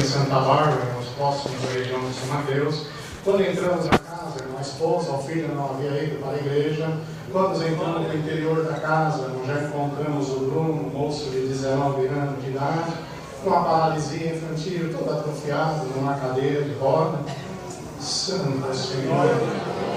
Santa Bárbara, nos próximos da região de São Mateus. Quando entramos na casa, a esposa, o filho não havia ido para a igreja. Quando entramos no interior da casa, já encontramos o Bruno, um moço de 19 anos de idade, com uma paralisia infantil, todo atrofiado, numa cadeira de roda. Santo Senhor,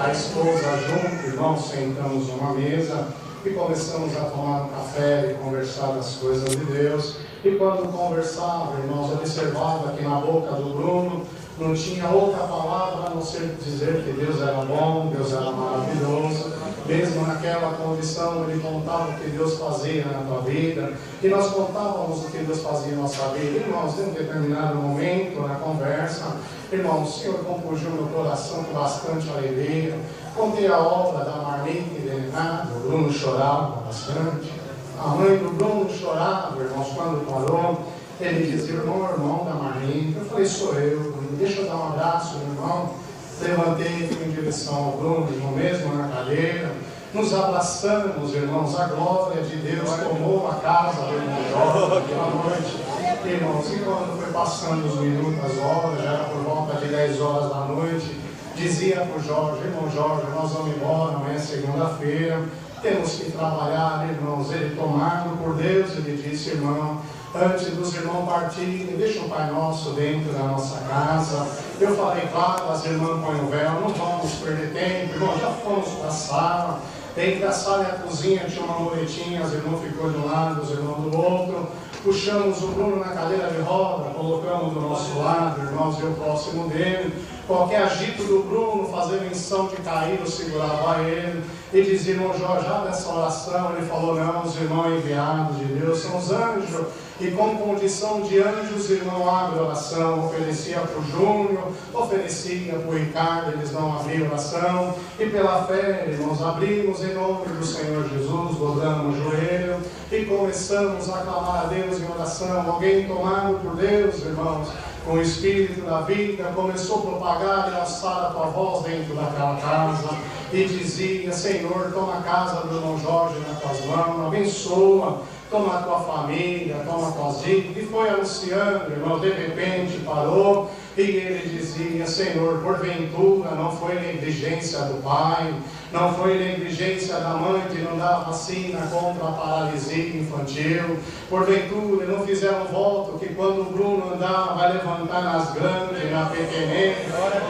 a esposa junto, irmãos, sentamos numa mesa e começamos a tomar um café e conversar das coisas de Deus. E quando conversava, irmãos, observava que na boca do Bruno não tinha outra palavra a não ser dizer que Deus era bom, Deus era maravilhoso. Mesmo naquela condição, ele contava o que Deus fazia na tua vida, e nós contávamos o que Deus fazia na nossa vida. Irmãos, em um determinado momento na conversa, irmãos, o Senhor compungiu meu coração com bastante alegria. Contei a obra da Marlene e de Renato. O Bruno chorava bastante. A mãe do Bruno chorava, irmãos, quando parou. Ele dizia: irmão da Marlene. Eu falei: sou eu, Bruno, deixa eu dar um abraço, meu irmão. Levantei e fui em direção ao Bruno, irmão, mesmo na cadeira. Nos abraçamos, irmãos. A glória de Deus tomou a casa do irmão Jorge naquela noite. Irmãos, e quando foi passando os minutos, as horas, já era por volta de 10 horas da noite, dizia para o Jorge: irmão Jorge, nós vamos embora, amanhã é segunda-feira, temos que trabalhar, irmãos. Ele, tomado por Deus, ele disse: irmão, antes dos irmãos partirem, deixa o Pai Nosso dentro da nossa casa. Eu falei: claro, as irmãs põem o véu, não vamos perder tempo, irmão. Já fomos para a sala. Entre a sala e a cozinha tinha uma muretinha, as irmãs ficou de um lado, os irmãos do outro. Puxamos o Bruno na cadeira de roda, colocamos do nosso lado, irmãos, eu próximo dele. Qualquer agito do Bruno, fazer menção de cair, eu segurava ele. E dizia: irmão Jorge, já dessa oração, ele falou: não, os irmãos enviados de Deus são os anjos. E com condição de anjos, o irmão abre a oração. Oferecia para o Júnior, oferecia para o Ricardo, eles não abriam oração. E pela fé, irmãos, abrimos em nome do Senhor Jesus, dobramos o joelho e começamos a clamar a Deus em oração. Alguém tomado por Deus, irmãos, com o Espírito da vida, começou a propagar e alçar a tua voz dentro daquela casa e dizia: Senhor, toma a casa do irmão Jorge nas tuas mãos, abençoa, toma a tua família, toma as tuas vidas. E foi anunciando, irmão. De repente parou e ele dizia: Senhor, porventura não foi negligência do pai, não foi negligência da mãe de não dar vacina contra a paralisia infantil. Porventura não fizeram voto que quando o Bruno andar, vai levantar nas grandes, na pequenez,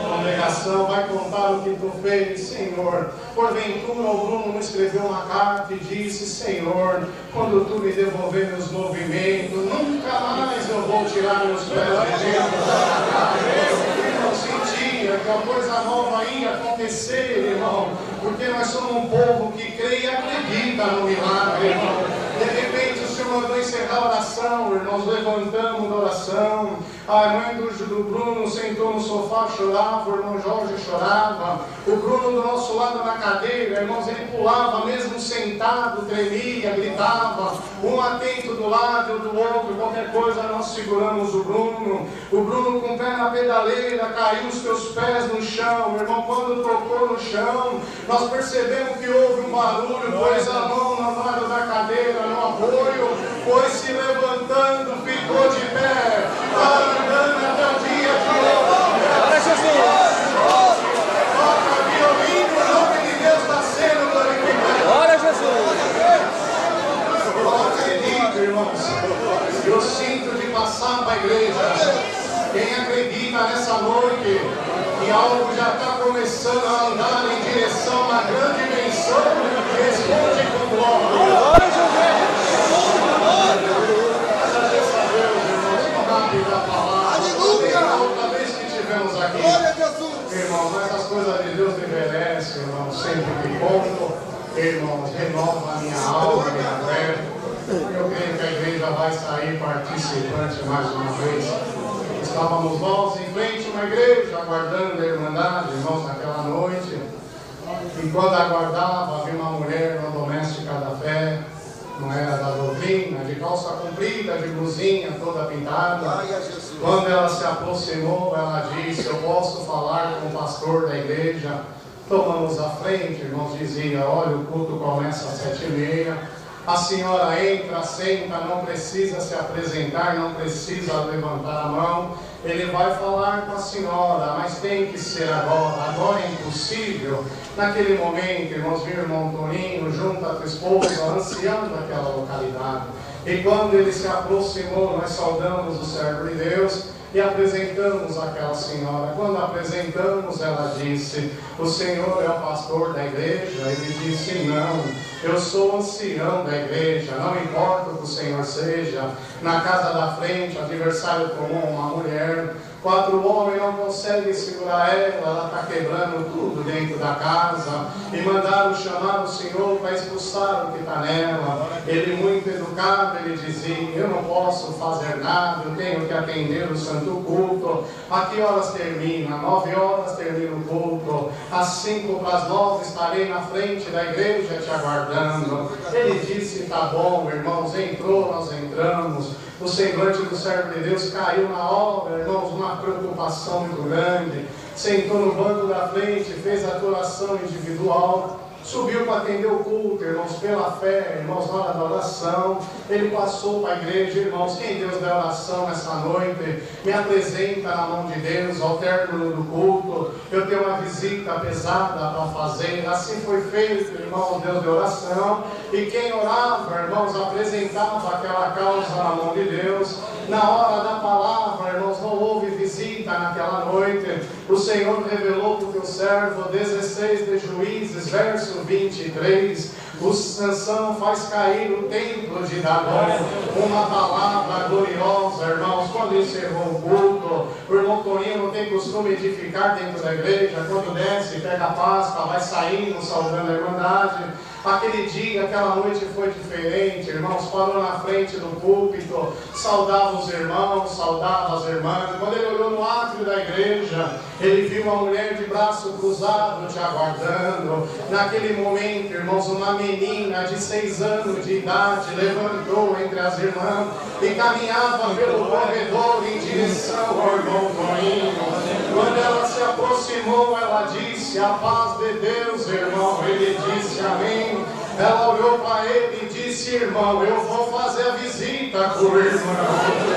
congregação, vai contar o que tu fez, Senhor. Porventura o Bruno não escreveu uma carta e disse: Senhor, quando tu me devolver meus movimentos, nunca mais eu vou tirar meus pés de dentro da casa. Eu não sentia que a coisa nova ia acontecer, irmão, porque nós somos um povo que crê e acredita no milagre, irmão. De repente o Senhor mandou encerrar a oração, irmãos, levantamos da oração. A mãe do Bruno sentou no sofá, chorava, o irmão Jorge chorava. O Bruno do nosso lado na cadeira, irmãos, ele pulava, mesmo sentado, tremia, gritava, um atento do lado e do outro, qualquer coisa nós seguramos o Bruno. O Bruno com o pé na pedaleira, caiu os teus pés no chão, irmão. Quando tocou no chão, nós percebemos que houve um barulho, pôs a mão na vara da cadeira, no apoio, foi se levantando, ficou de pé, andando até o dia de hoje. Toca violino, o nome de Deus está sendo glorificado. Glória a Jesus. Eu acredito, irmãos, eu sinto de passar para a igreja. Quem acredita nessa noite que algo já está começando a andar em direção a uma grande bênção, responde com glória. Glória a Jesus. Agradeço a Deus, irmãos, por rápido a palavra. Aleluia! Outra vez que estivemos aqui, Glória a Jesus. irmãos, mas as coisas de Deus envelhecem, irmãos, sempre que conto, irmãos, renova a minha alma, a minha fé. Eu creio que a igreja vai sair participante mais uma vez. Estávamos nós em frente a uma igreja, aguardando a Irmandade, irmãos, naquela noite. E quando aguardava, havia uma mulher, uma doméstica da fé, não era da doutrina, de calça comprida, de blusinha toda pintada. Quando ela se aproximou, ela disse: eu posso falar com o pastor da igreja? Tomamos à frente, irmãos, dizia: olha, o culto começa às 7h30. A senhora entra, senta, não precisa se apresentar, não precisa levantar a mão. Ele vai falar com a senhora, mas tem que ser agora. Agora é impossível. Naquele momento, irmãos, viu o irmão Toninho junto à tua esposa, ancião daquela localidade. E quando ele se aproximou, nós saudamos o servo de Deus e apresentamos aquela senhora. Quando apresentamos, ela disse: o senhor é o pastor da igreja? Ele disse: não, eu sou ancião da igreja, não importa o que o senhor seja. Na casa da frente, adversário tomou uma mulher, 4 homens não conseguem segurar ela está quebrando tudo dentro da casa, e mandaram chamar o senhor para expulsar o que está nela. Ele, muito educado, ele dizia: eu não posso fazer nada, eu tenho que atender o santo culto. A que horas termina? 9 horas termina o culto, às 5 para as 9 estarei na frente da igreja te aguardando. Ele disse: tá bom, irmãos. Entrou, nós entramos. O semblante do servo de Deus caiu na obra, irmãos, uma preocupação muito grande. Sentou no banco da frente, fez a oração individual, subiu para atender o culto, irmãos, pela fé, irmãos, na hora da oração. Ele passou para a igreja, irmãos, quem Deus dá oração nessa noite, me apresenta na mão de Deus, ao término do culto, eu tenho uma visita pesada para fazer. Assim foi feito, irmãos, Deus de oração, e quem orava, irmãos, apresentava aquela causa na mão de Deus. Na hora da palavra, irmãos, não houve visita naquela noite. O Senhor revelou para o teu servo, 16 de Juízes, verso 23, o Sansão faz cair o templo de Dagon. Uma palavra gloriosa, irmãos. Quando encerrou o culto, o irmão Toninho não tem costume de ficar dentro da igreja. Quando desce, pega a Páscoa, vai saindo, saudando a irmandade. Aquele dia, aquela noite foi diferente, irmãos. Parou na frente do púlpito, saudava os irmãos, saudava as irmãs. Quando ele olhou no átrio da igreja, ele viu uma mulher de braço cruzado te aguardando. Naquele momento, irmãos, uma menina de 6 anos de idade levantou entre as irmãs e caminhava pelo corredor em direção ao irmão Toninho. Quando ela se aproximou, ela disse: a paz de Deus, irmão. Ele disse: amém. Ela olhou para ele e disse: irmão, eu vou fazer a visita com o irmão.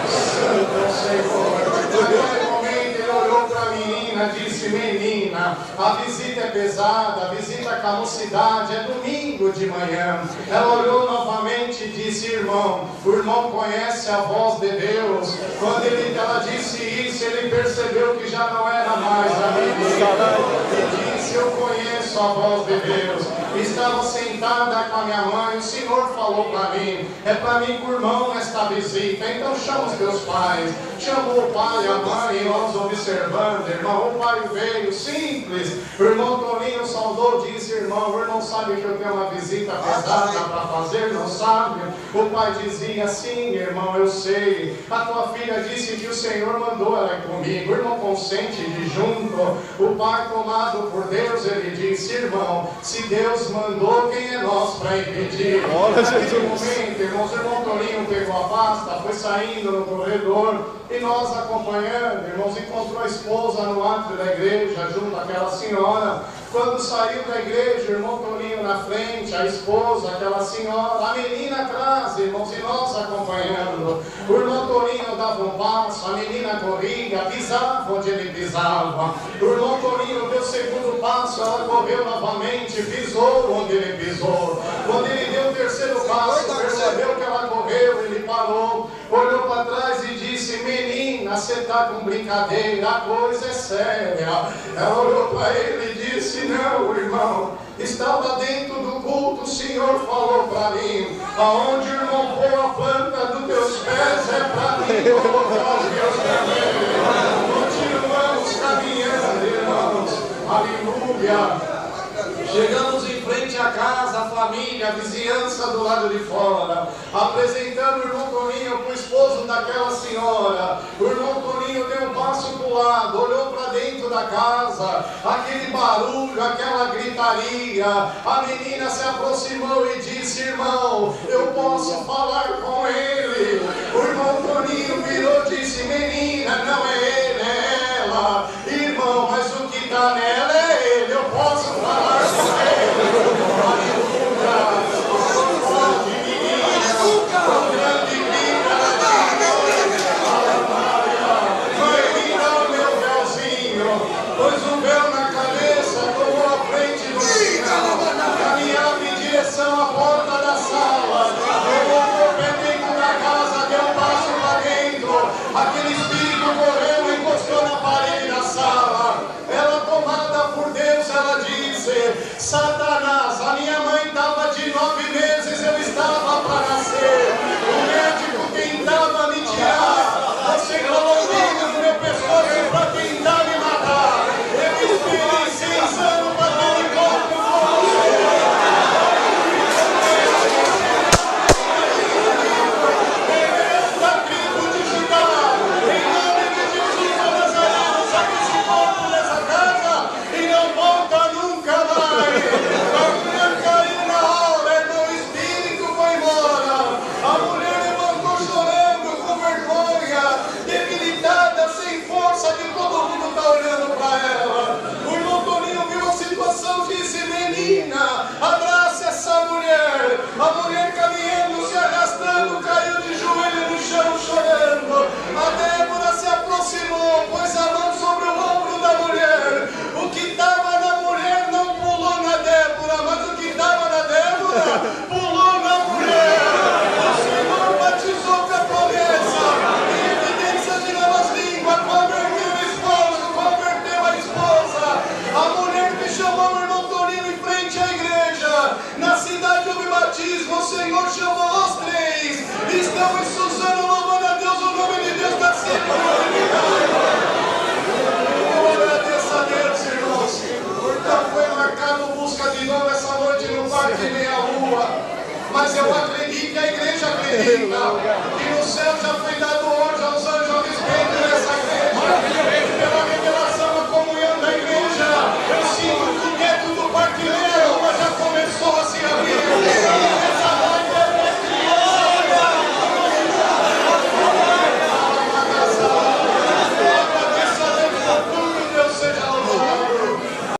Santo Senhor. Naquele momento ele olhou para a menina e disse: menina, a visita é pesada, a visita com a mocidade, é domingo de manhã. Ela olhou novamente e disse: irmão, o irmão conhece a voz de Deus. Quando ela disse isso, ele percebeu que já não era mais a menina. E disse: eu conheço a voz de Deus. Estava sentada com a minha mãe, o Senhor falou para mim: é para mim com o irmão esta visita, então chama os teus pais. Chamou o pai e a mãe, e nós observando, irmão. O pai veio, simples. O irmão Toninho saudou, disse: irmão, o irmão sabe que eu tenho uma visita pesada para fazer, não sabe? O pai dizia: sim, irmão, eu sei. A tua filha disse que o Senhor mandou ela ir comigo. O irmão consente de junto. O pai, tomado por Deus, ele disse: irmão, se Deus mandou, quem é nós para impedir? Naquele momento, irmãos, o irmão Toninho pegou a pasta, foi saindo no corredor, e nós acompanhando, irmãos, encontrou a esposa no átrio da igreja, junto àquela senhora. Quando saiu da igreja, o irmão Toninho na frente, a esposa, aquela senhora, a menina atrás, irmãos, e nós acompanhando. O irmão Toninho dava um passo, a menina corria, pisava onde ele pisava. O irmão Toninho deu o segundo passo, ela correu novamente, pisou onde ele pisou. Quando ele deu o terceiro passo, percebeu que ela correu, ele parou, olhou para trás e disse: menina, você está com brincadeira, a coisa é séria. Ela olhou para ele e disse: não, irmão, estava dentro do culto, o Senhor falou para mim: aonde o irmão pôr a planta dos teus pés é para mim colocar os meus pés. Continuamos caminhando, irmãos, aleluia. Chegamos em frente à casa, a família, a vizinhança do lado de fora, apresentando o irmão Toninho para o esposo daquela senhora. O irmão Toninho deu um passo para o lado, olhou para dentro da casa, aquele barulho, aquela gritaria. A menina se aproximou e disse: irmão, eu posso falar com ele? O irmão Toninho virou e disse: menina, não é ele, é ela. Irmão, mas o que está nela é ele, eu posso falar com ele. Aleluia. Satanás, a minha mãe estava de 9 meses